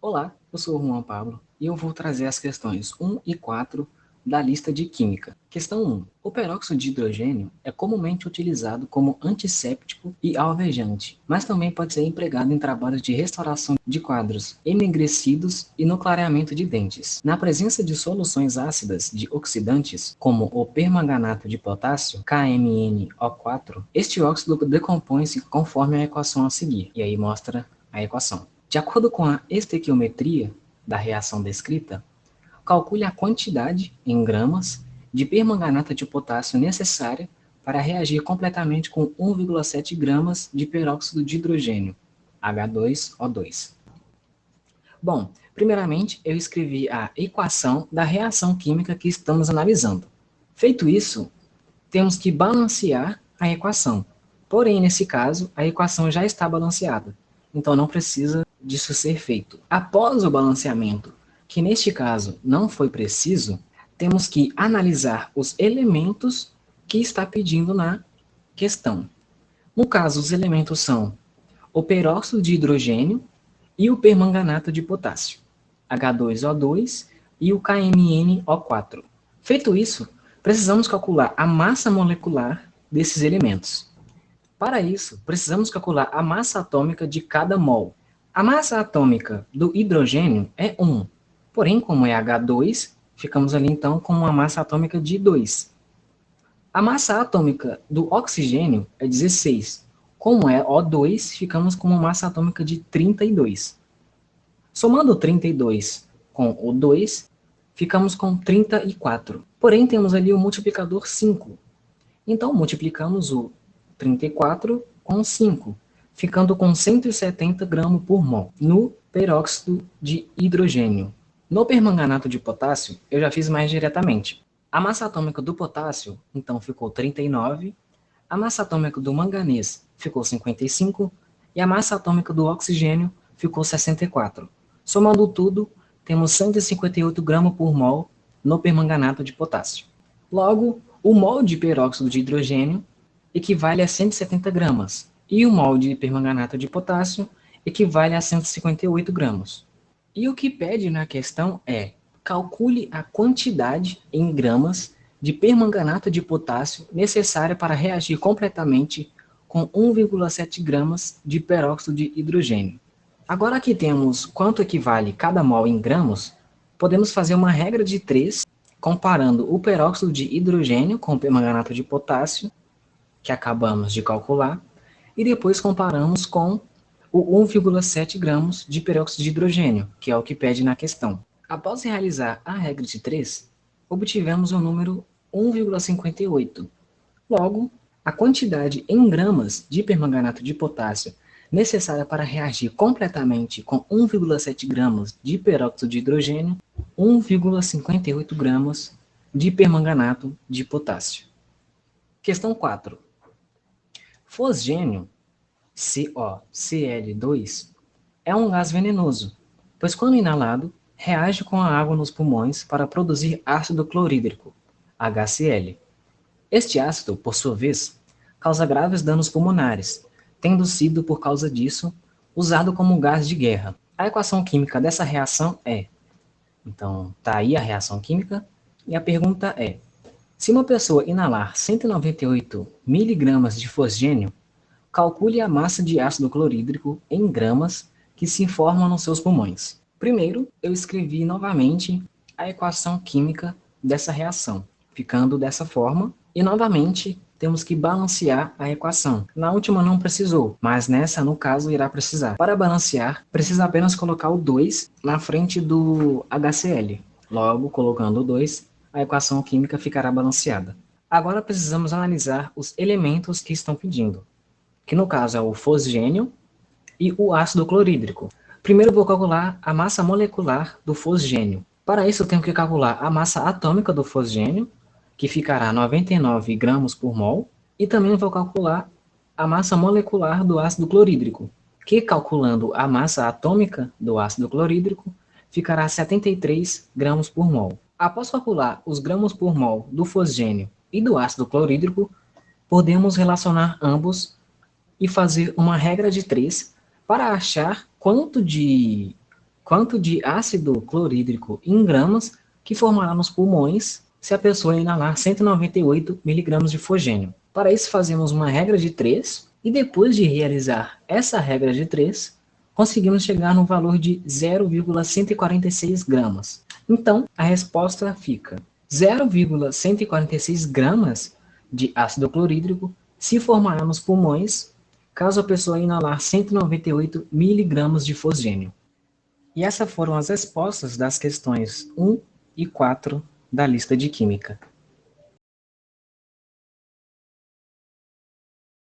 Olá, eu sou o Juan Pablo e eu vou trazer as questões 1 e 4 da lista de Química. Questão 1. O peróxido de hidrogênio é comumente utilizado como antisséptico e alvejante, mas também pode ser empregado em trabalhos de restauração de quadros enegrecidos e no clareamento de dentes. Na presença de soluções ácidas de oxidantes, como o permanganato de potássio, KMnO4, este óxido decompõe-se conforme a equação a seguir. E aí mostra a equação. De acordo com a estequiometria da reação descrita, calcule a quantidade, em gramas, de permanganato de potássio necessária para reagir completamente com 1,7 gramas de peróxido de hidrogênio, H2O2. Bom, primeiramente eu escrevi a equação da reação química que estamos analisando. Feito isso, temos que balancear a equação. Porém, nesse caso, a equação já está balanceada, então não precisa disso ser feito. Após o balanceamento, que neste caso não foi preciso, temos que analisar os elementos que está pedindo na questão. No caso, os elementos são o peróxido de hidrogênio e o permanganato de potássio, H2O2 e o KMnO4. Feito isso, precisamos calcular a massa molecular desses elementos. Para isso, precisamos calcular a massa atômica de cada mol. A massa atômica do hidrogênio é 1, porém, como é H2, ficamos ali então com uma massa atômica de 2. A massa atômica do oxigênio é 16. Como é O2, ficamos com uma massa atômica de 32. Somando 32 com o 2, ficamos com 34. Porém, temos ali o multiplicador 5. Então, multiplicamos o 34 com 5, ficando com 170 gramas por mol no peróxido de hidrogênio. No permanganato de potássio, eu já fiz mais diretamente. A massa atômica do potássio, então, ficou 39, a massa atômica do manganês ficou 55 e a massa atômica do oxigênio ficou 64. Somando tudo, temos 158 gramas por mol no permanganato de potássio. Logo, o mol de peróxido de hidrogênio equivale a 170 gramas, e o mol de permanganato de potássio equivale a 158 gramas. E o que pede na questão é, calcule a quantidade em gramas de permanganato de potássio necessária para reagir completamente com 1,7 gramas de peróxido de hidrogênio. Agora que temos quanto equivale cada mol em gramas, podemos fazer uma regra de 3, comparando o peróxido de hidrogênio com o permanganato de potássio, que acabamos de calcular, e depois comparamos com o 1,7 gramas de peróxido de hidrogênio, que é o que pede na questão. Após realizar a regra de 3, obtivemos o número 1,58. Logo, a quantidade em gramas de permanganato de potássio necessária para reagir completamente com 1,7 gramas de peróxido de hidrogênio, 1,58 gramas de permanganato de potássio. Questão 4. Fosgênio, COCl2, é um gás venenoso, pois quando inalado, reage com a água nos pulmões para produzir ácido clorídrico, HCl. Este ácido, por sua vez, causa graves danos pulmonares, tendo sido, por causa disso, usado como gás de guerra. A equação química dessa reação é... Então, tá aí a reação química, e a pergunta é: se uma pessoa inalar 198 miligramas de fosgênio, calcule a massa de ácido clorídrico em gramas que se formam nos seus pulmões. Primeiro, eu escrevi novamente a equação química dessa reação, ficando dessa forma, e novamente temos que balancear a equação. Na última não precisou, mas nessa, no caso, irá precisar. Para balancear, precisa apenas colocar o 2 na frente do HCl. Logo, colocando o 2, a equação química ficará balanceada. Agora precisamos analisar os elementos que estão pedindo, que no caso é o fosgênio e o ácido clorídrico. Primeiro vou calcular a massa molecular do fosgênio. Para isso eu tenho que calcular a massa atômica do fosgênio, que ficará 99 gramas por mol, e também vou calcular a massa molecular do ácido clorídrico, que calculando a massa atômica do ácido clorídrico, ficará 73 gramas por mol. Após calcular os gramas por mol do fosgênio e do ácido clorídrico, podemos relacionar ambos e fazer uma regra de 3 para achar quanto de quanto de ácido clorídrico em gramas que formará nos pulmões se a pessoa inalar 198 mg de fosgênio. Para isso, fazemos uma regra de 3 e depois de realizar essa regra de 3, conseguimos chegar no valor de 0,146 gramas. Então, a resposta fica 0,146 gramas de ácido clorídrico se formará nos pulmões caso a pessoa inalar 198 mg de fosgênio. E essas foram as respostas das questões 1 e 4 da lista de química.